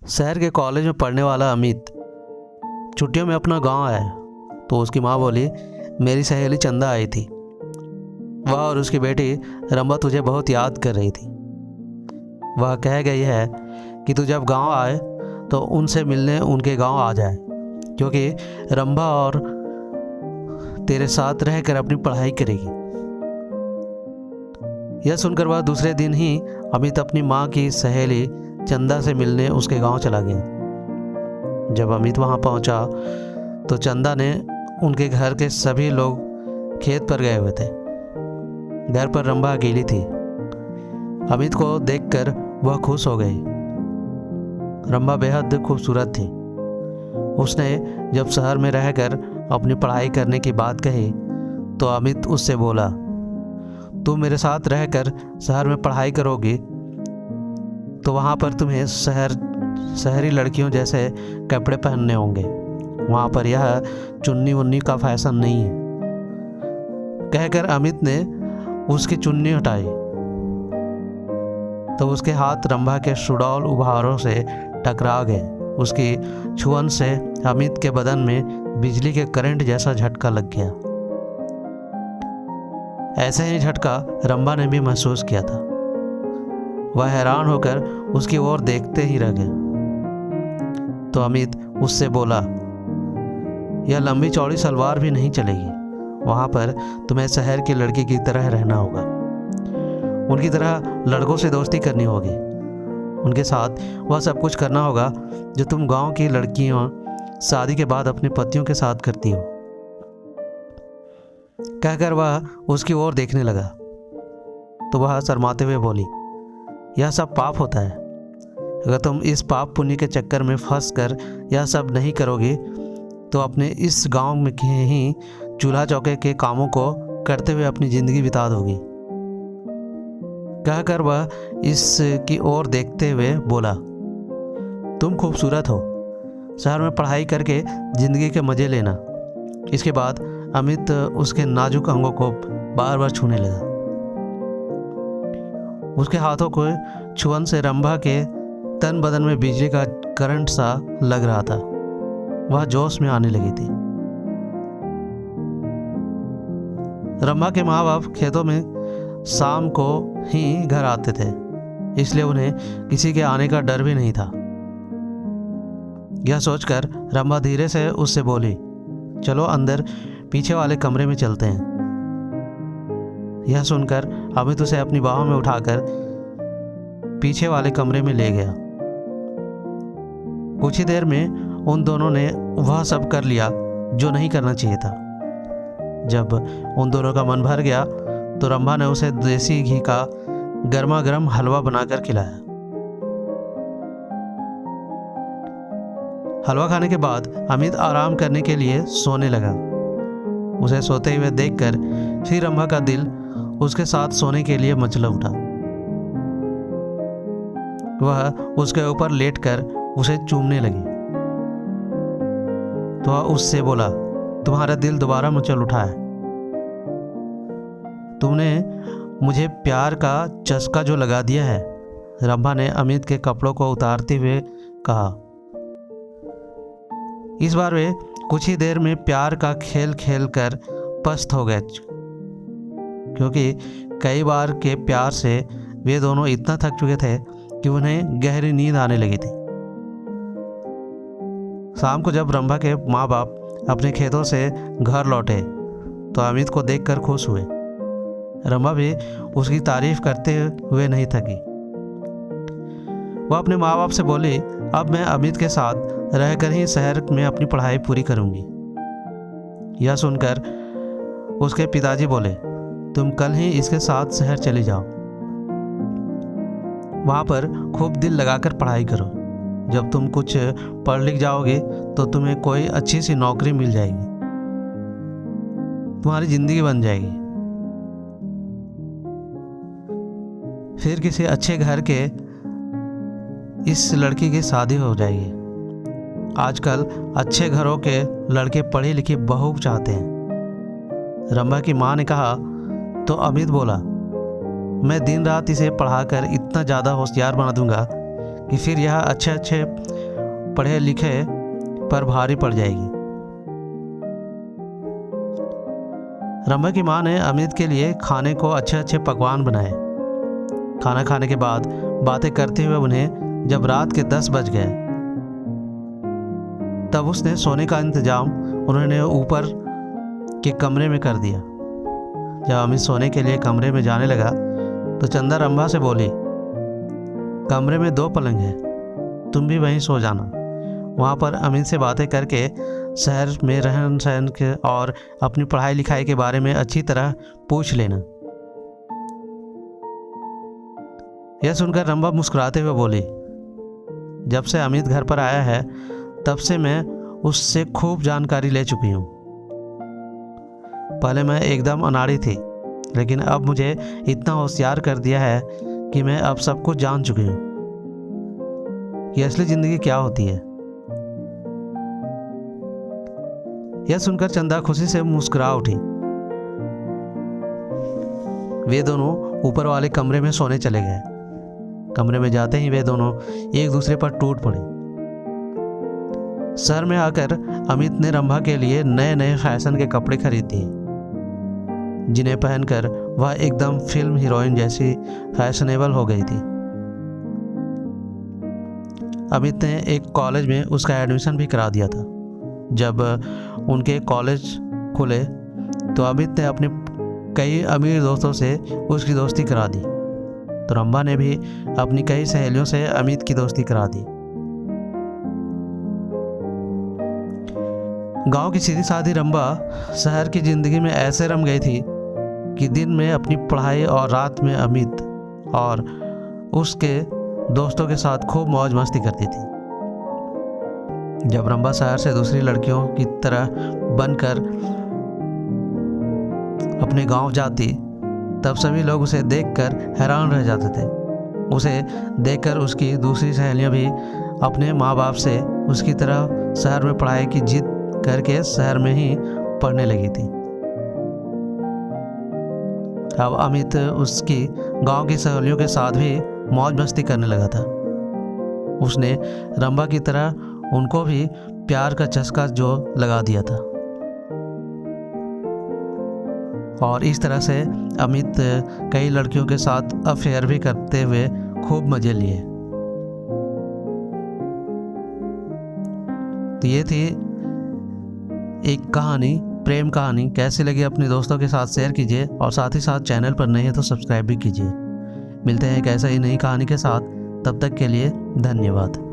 शहर के कॉलेज में पढ़ने वाला अमित छुट्टियों में अपना गांव आया तो उसकी माँ बोली, मेरी सहेली चंदा आई थी। वह और उसकी बेटी रंबा तुझे बहुत याद कर रही थी। वह कह गई है कि तू जब गांव आए तो उनसे मिलने उनके गांव आ जाए, क्योंकि रंबा और तेरे साथ रहकर अपनी पढ़ाई करेगी। यह सुनकर वह दूसरे दिन ही अमित अपनी माँ की सहेली चंदा से मिलने उसके गांव चला गया। जब अमित वहां पहुंचा तो चंदा ने उनके घर के सभी लोग खेत पर गए हुए थे। घर पर रंबा अकेली थी। अमित को देखकर वह खुश हो गई। रंबा बेहद खूबसूरत थी। उसने जब शहर में रहकर अपनी पढ़ाई करने की बात कही तो अमित उससे बोला, तुम मेरे साथ रहकर शहर में पढ़ाई करोगी तो वहाँ पर तुम्हें शहरी लड़कियों जैसे कपड़े पहनने होंगे। वहाँ पर यह चुन्नी उन्नी का फैशन नहीं है। कहकर अमित ने उसकी चुन्नी हटाई तो उसके हाथ रंभा के सुडौल उपहारों से टकरा गए। उसकी छुअन से अमित के बदन में बिजली के करंट जैसा झटका लग गया। ऐसे ही झटका रंभा ने भी महसूस किया था। वह हैरान होकर उसकी ओर देखते ही रह गया। तो अमित उससे बोला, यह लंबी चौड़ी सलवार भी नहीं चलेगी। वहां पर तुम्हें शहर की लड़की की तरह रहना होगा। उनकी तरह लड़कों से दोस्ती करनी होगी। उनके साथ वह सब कुछ करना होगा जो तुम गांव की लड़कियां शादी के बाद अपने पतियों के साथ करती हो। कहकर वह उसकी ओर देखने लगा तो वह शर्माते हुए बोली, यह सब पाप होता है। अगर तुम इस पाप पुण्य के चक्कर में फंस कर यह सब नहीं करोगी तो अपने इस गांव में ही चूल्हा चौके के कामों को करते हुए अपनी जिंदगी बिता दोगी। कहकर वह इसकी ओर देखते हुए बोला, तुम खूबसूरत हो। शहर में पढ़ाई करके जिंदगी के मजे लेना। इसके बाद अमित उसके नाजुक अंगों को बार बार छूने लगा। उसके हाथों को छुअन से रंभा के तन बदन में बिजली का करंट सा लग रहा था। वह जोश में आने लगी थी। रंभा के माँ बाप खेतों में शाम को ही घर आते थे, इसलिए उन्हें किसी के आने का डर भी नहीं था। यह सोचकर रंभा धीरे से उससे बोली, चलो अंदर पीछे वाले कमरे में चलते हैं। यह सुनकर अमित उसे अपनी बाहों में उठाकर पीछे वाले कमरे में ले गया। कुछ ही देर में उन दोनों ने वह सब कर लिया जो नहीं करना चाहिए था। जब उन दोनों का मन भर गया तो रंभा ने उसे देसी घी का गर्मा गर्म हलवा बनाकर खिलाया। हलवा खाने के बाद अमित आराम करने के लिए सोने लगा। उसे सोते हुए देखकर फिर रंभा का दिल उसके साथ सोने के लिए मचला उठा। वह उसके ऊपर लेटकर उसे चूमने लगी तो वह उससे बोला, तुम्हारा दिल दोबारा मचल उठा है। तुमने मुझे प्यार का चस्का जो लगा दिया है। रंभा ने अमित के कपड़ों को उतारते हुए कहा। इस बार वे कुछ ही देर में प्यार का खेल खेल कर पस्त हो गए, क्योंकि कई बार के प्यार से वे दोनों इतना थक चुके थे कि उन्हें गहरी नींद आने लगी थी। शाम को जब रंभा के माँ बाप अपने खेतों से घर लौटे तो अमित को देखकर खुश हुए। रंभा भी उसकी तारीफ करते हुए नहीं थकी। वह अपने माँ बाप से बोली, अब मैं अमित के साथ रहकर ही शहर में अपनी पढ़ाई पूरी करूंगी। यह सुनकर उसके पिताजी बोले, तुम कल ही इसके साथ शहर चले जाओ। वहां पर खूब दिल लगाकर पढ़ाई करो। जब तुम कुछ पढ़ लिख जाओगे तो तुम्हें कोई अच्छी सी नौकरी मिल जाएगी, तुम्हारी जिंदगी बन जाएगी। फिर किसी अच्छे घर के इस लड़की की शादी हो जाएगी। आजकल अच्छे घरों के लड़के पढ़ी लिखी बहू चाहते हैं। रंभा की माँ ने कहा तो अमित बोला, मैं दिन रात इसे पढ़ाकर इतना ज़्यादा होशियार बना दूंगा कि फिर यह अच्छे अच्छे पढ़े लिखे पर भारी पड़ जाएगी। रंभा की माँ ने अमित के लिए खाने को अच्छे अच्छे पकवान बनाए। खाना खाने के बाद बातें करते हुए उन्हें जब रात के 10 बज गए तब उसने सोने का इंतजाम उन्होंने ऊपर के कमरे में कर दिया। जब अमित सोने के लिए कमरे में जाने लगा तो चंदा रंभा से बोली, कमरे में 2 पलंग हैं, तुम भी वहीं सो जाना। वहाँ पर अमित से बातें करके शहर में रहन सहन के और अपनी पढ़ाई लिखाई के बारे में अच्छी तरह पूछ लेना। यह सुनकर रंभा मुस्कुराते हुए बोली, जब से अमित घर पर आया है तब से मैं उससे खूब जानकारी ले चुकी हूँ। पहले मैं एकदम अनाड़ी थी, लेकिन अब मुझे इतना होशियार कर दिया है कि मैं अब सब कुछ जान चुकी हूँ कि असली जिंदगी क्या होती है। यह सुनकर चंदा खुशी से मुस्कुरा उठी। वे दोनों ऊपर वाले कमरे में सोने चले गए। कमरे में जाते ही वे दोनों एक दूसरे पर टूट पड़े। शहर में आकर अमित ने रंभा के लिए नए नए फैशन के कपड़े खरीद दिए, जिन्हें पहनकर वह एकदम फिल्म हीरोइन जैसी फैशनेबल हो गई थी। अमित ने एक कॉलेज में उसका एडमिशन भी करा दिया था। जब उनके कॉलेज खुले तो अमित ने अपने कई अमीर दोस्तों से उसकी दोस्ती करा दी, तो रंभा ने भी अपनी कई सहेलियों से अमित की दोस्ती करा दी। गांव की सीधी सादी रंभा शहर की जिंदगी में ऐसे रम गई थी कि दिन में अपनी पढ़ाई और रात में अमित और उसके दोस्तों के साथ खूब मौज मस्ती करती थी। जब रंभा शहर से दूसरी लड़कियों की तरह बनकर अपने गांव जाती तब सभी लोग उसे देखकर हैरान रह जाते थे। उसे देखकर उसकी दूसरी सहेलियां भी अपने माँ बाप से उसकी तरह शहर में पढ़ाई की जिद करके शहर में ही पढ़ने लगी थी। अब अमित उसकी गांव की सहेलियों के साथ भी मौज मस्ती करने लगा था। उसने रंभा की तरह उनको भी प्यार का चस्का जो लगा दिया था, और इस तरह से अमित कई लड़कियों के साथ अफेयर भी करते हुए खूब मजे लिए। तो ये थी एक कहानी, प्रेम कहानी। कैसी लगी अपने दोस्तों के साथ शेयर कीजिए, और साथ ही साथ चैनल पर नए हैं तो सब्सक्राइब भी कीजिए। मिलते हैं एक ऐसा ही नई कहानी के साथ, तब तक के लिए धन्यवाद।